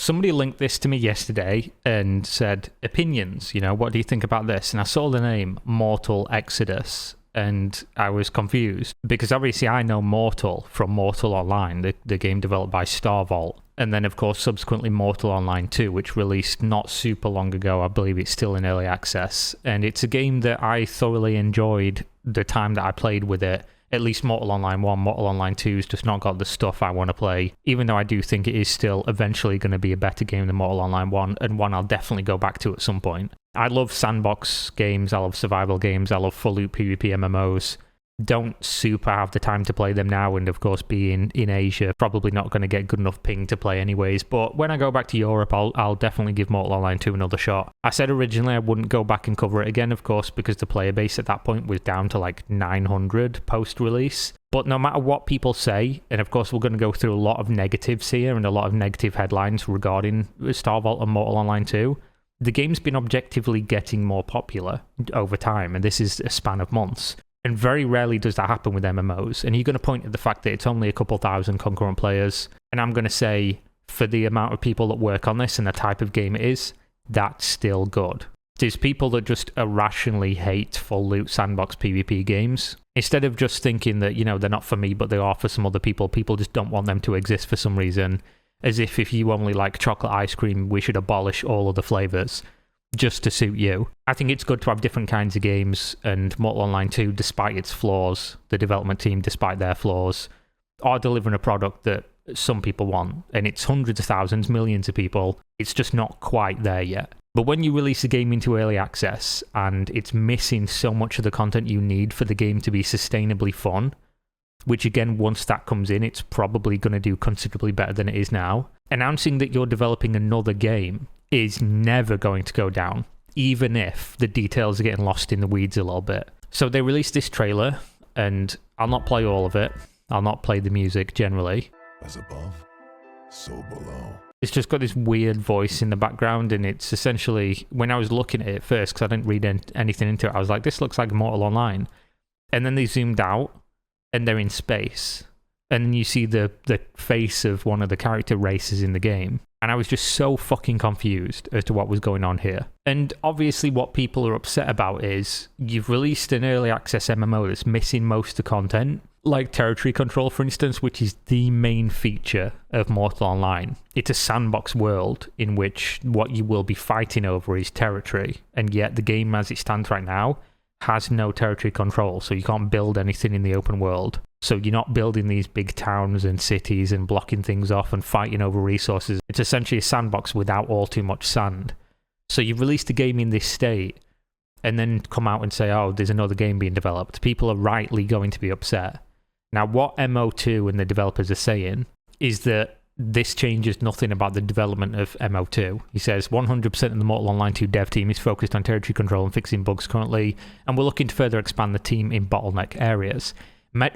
somebody linked this to me yesterday and said, opinions, what do you think about this? And I saw the name Mortal Exodus, and I was confused because obviously I know Mortal from Mortal Online, the game developed by Starvault. And then, of course, subsequently Mortal Online 2, which released not super long ago. I believe it's still in early access. And it's a game that I thoroughly enjoyed the time that I played with it. At least Mortal Online 1, Mortal Online 2's just not got the stuff I want to play, even though I do think it is still eventually going to be a better game than Mortal Online 1, and one I'll definitely go back to at some point. I love sandbox games, I love survival games, I love full loop PvP MMOs. Don't super have the time to play them now, and of course being in Asia, probably not going to get good enough ping to play anyways, but when I go back to Europe, I'll definitely give Mortal Online 2 another shot. I said originally I wouldn't go back and cover it again, of course, because the player base at that point was down to like 900 post-release. But no matter what people say, and of course we're going to go through a lot of negatives here and a lot of negative headlines regarding Starvault and Mortal Online 2, the game's been objectively getting more popular over time, and this is a span of months. And very rarely does that happen with MMOs. And you're going to point at the fact that it's only a couple thousand concurrent players. And I'm going to say, for the amount of people that work on this and the type of game it is, that's still good. There's people that just irrationally hate full loot sandbox PvP games. Instead of just thinking that, they're not for me, but they are for some other people, people just don't want them to exist for some reason. As if you only like chocolate ice cream, we should abolish all other flavors just to suit you. I think it's good to have different kinds of games, and Mortal Online 2, despite its flaws, the development team, despite their flaws, are delivering a product that some people want, and it's hundreds of thousands, millions of people. It's just not quite there yet. But when you release a game into early access, and it's missing so much of the content you need for the game to be sustainably fun, which again, once that comes in, it's probably going to do considerably better than it is now, announcing that you're developing another game is never going to go down, even if the details are getting lost in the weeds a little bit. So they released this trailer, and I'll not play all of it. I'll not play the music generally. As above, so below. It's just got this weird voice in the background, and it's essentially, when I was looking at it first, because I didn't read anything into it, I was like, this looks like Mortal Online. And then they zoomed out, and they're in space. And then you see the face of one of the character races in the game. And I was just so fucking confused as to what was going on here. And obviously what people are upset about is you've released an early access MMO that's missing most of the content, like territory control, for instance, which is the main feature of Mortal Online. It's a sandbox world in which what you will be fighting over is territory. And yet the game as it stands right now has no territory control, so you can't build anything in the open world. So you're not building these big towns and cities and blocking things off and fighting over resources. It's essentially a sandbox without all too much sand. So you've released a game in this state and then come out and say, oh, there's another game being developed. People are rightly going to be upset. Now, what MO2 and the developers are saying is that this changes nothing about the development of MO2. He says 100% of the Mortal Online 2 dev team is focused on territory control and fixing bugs currently, and we're looking to further expand the team in bottleneck areas.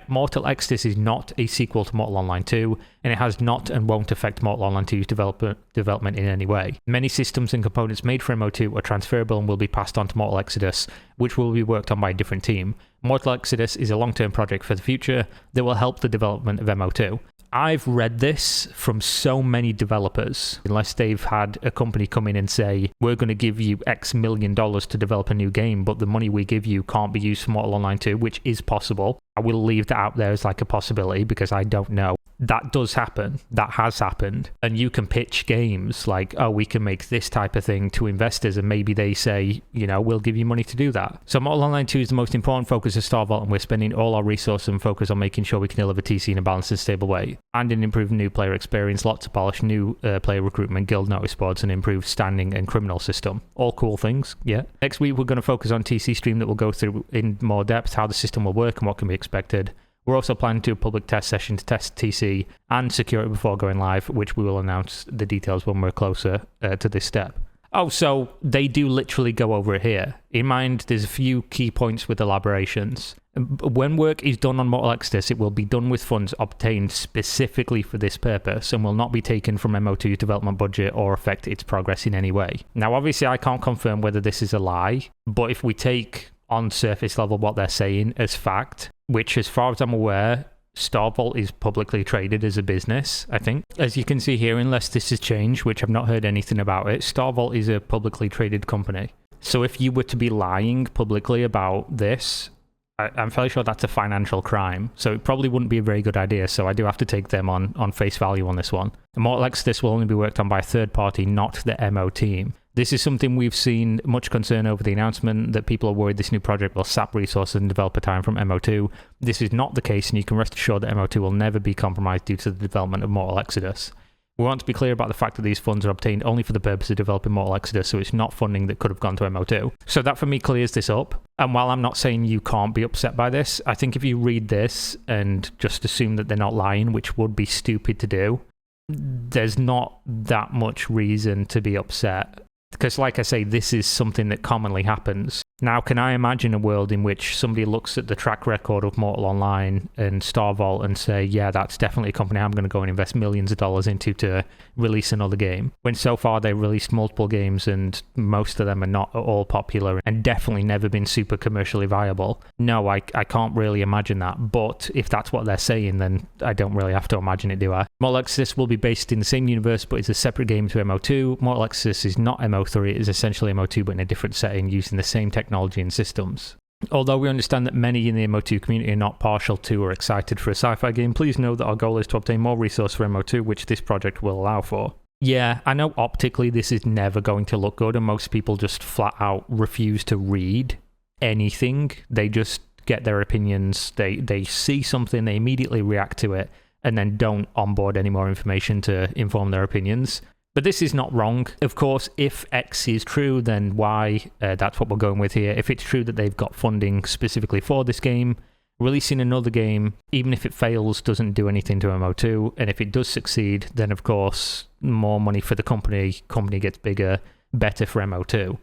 Mortal Exodus is not a sequel to Mortal Online 2, and it has not and won't affect Mortal Online 2's development in any way. Many systems and components made for MO2 are transferable and will be passed on to Mortal Exodus, which will be worked on by a different team. Mortal Exodus is a long-term project for the future that will help the development of MO2. I've read this from so many developers, unless they've had a company come in and say, we're going to give you X million dollars to develop a new game, but the money we give you can't be used for Mortal Online 2, which is possible. I will leave that out there as like a possibility because I don't know. That does happen. That has happened. And you can pitch games like, oh, we can make this type of thing to investors, and maybe they say, we'll give you money to do that. So Mortal Online 2 is the most important focus of Starvault, and we're spending all our resources and focus on making sure we can deliver TC in a balanced and stable way, and in improving new player experience, lots of polish, new player recruitment, guild notice boards, and improved standing and criminal system. All cool things, yeah. Next week, we're going to focus on TC stream that will go through in more depth how the system will work and what can be expected. We're also planning to do a public test session to test TC and security before going live, which we will announce the details when we're closer to this step. Oh, so they do literally go over it here. In mind, there's a few key points with elaborations. When work is done on Mortal Exodus, it will be done with funds obtained specifically for this purpose and will not be taken from MO2's development budget or affect its progress in any way. Now, obviously, I can't confirm whether this is a lie, but if we take on surface level what they're saying as fact, which as far as I'm aware Star Vault is publicly traded as a business, I think. As you can see here, unless this has changed, which I've not heard anything about it, Star Vault is a publicly traded company. So if you were to be lying publicly about this, I'm fairly sure that's a financial crime. So it probably wouldn't be a very good idea. So I do have to take them on face value on this one. Immortal Exodus will only be worked on by a third party, not the MO team. This is something we've seen much concern over the announcement that people are worried this new project will sap resources and developer time from MO2. This is not the case, and you can rest assured that MO2 will never be compromised due to the development of Mortal Exodus. We want to be clear about the fact that these funds are obtained only for the purpose of developing Mortal Exodus, so it's not funding that could have gone to MO2. So that for me clears this up. And while I'm not saying you can't be upset by this, I think if you read this and just assume that they're not lying, which would be stupid to do, there's not that much reason to be upset. Because like I say, this is something that commonly happens. Now, can I imagine a world in which somebody looks at the track record of Mortal Online and Star Vault and say, yeah, that's definitely a company I'm going to go and invest millions of dollars into to release another game, when so far they've released multiple games and most of them are not at all popular and definitely never been super commercially viable? No, I can't really imagine that. But if that's what they're saying, then I don't really have to imagine it, do I? Mortal Exodus will be based in the same universe, but it's a separate game to MO2. Mortal Exodus is not MO3, it is essentially MO2, but in a different setting using the same technology and systems. Although we understand that many in the MO2 community are not partial to or excited for a sci-fi game, please know that our goal is to obtain more resource for MO2, which this project will allow for. Yeah, I know optically this is never going to look good, and most people just flat out refuse to read anything. They just get their opinions, they see something, they immediately react to it, and then don't onboard any more information to inform their opinions. But this is not wrong. Of course, if X is true, then Y, that's what we're going with here. If it's true that they've got funding specifically for this game, releasing another game, even if it fails, doesn't do anything to MO2. And if it does succeed, then of course, more money for the company gets bigger, better for MO2.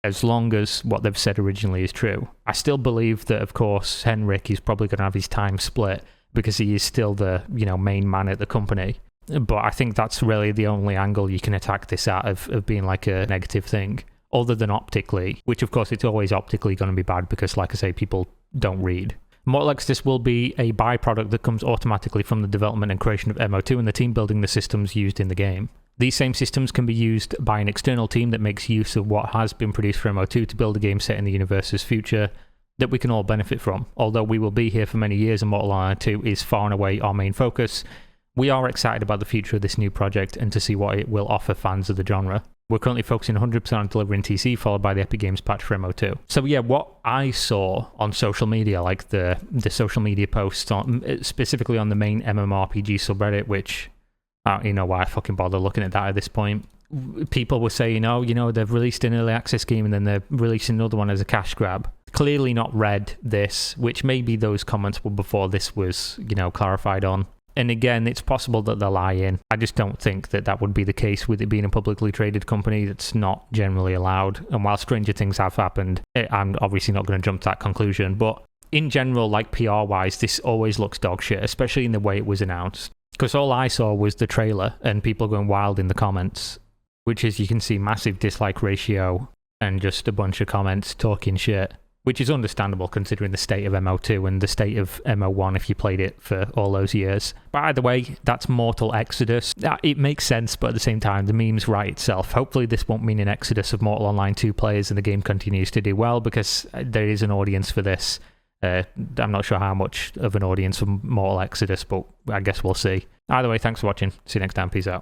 As long as what they've said originally is true. I still believe that, of course, Henrik is probably going to have his time split because he is still the main man at the company. But I think that's really the only angle you can attack this at of being like a negative thing, other than optically, which of course it's always optically going to be bad because, like I say, people don't read. Mortal Exodus will be a byproduct that comes automatically from the development and creation of MO2 and the team building the systems used in the game. These same systems can be used by an external team that makes use of what has been produced for MO2 to build a game set in the universe's future that we can all benefit from. Although we will be here for many years and Mortal Online 2 is far and away our main focus, we are excited about the future of this new project and to see what it will offer fans of the genre. We're currently focusing 100% on delivering TC, followed by the Epic Games patch for MO2. So yeah, what I saw on social media, like the social media posts, specifically on the main MMORPG subreddit, which I don't even know why I fucking bother looking at that at this point. People were saying, they've released an early access game and then they're releasing another one as a cash grab. Clearly not read this, which maybe those comments were before this was, clarified on. And again, it's possible that they're lying. I just don't think that would be the case with it being a publicly traded company that's not generally allowed. And while stranger things have happened, I'm obviously not going to jump to that conclusion. But in general, like PR-wise, this always looks dog shit, especially in the way it was announced. Because all I saw was the trailer and people going wild in the comments, which is, you can see, massive dislike ratio and just a bunch of comments talking shit. Which is understandable considering the state of MO2 and the state of MO1 if you played it for all those years. But either way, that's Mortal Exodus. It makes sense, but at the same time, the meme's right itself. Hopefully this won't mean an exodus of Mortal Online 2 players and the game continues to do well, because there is an audience for this. I'm not sure how much of an audience for Mortal Exodus, but I guess we'll see. Either way, thanks for watching. See you next time. Peace out.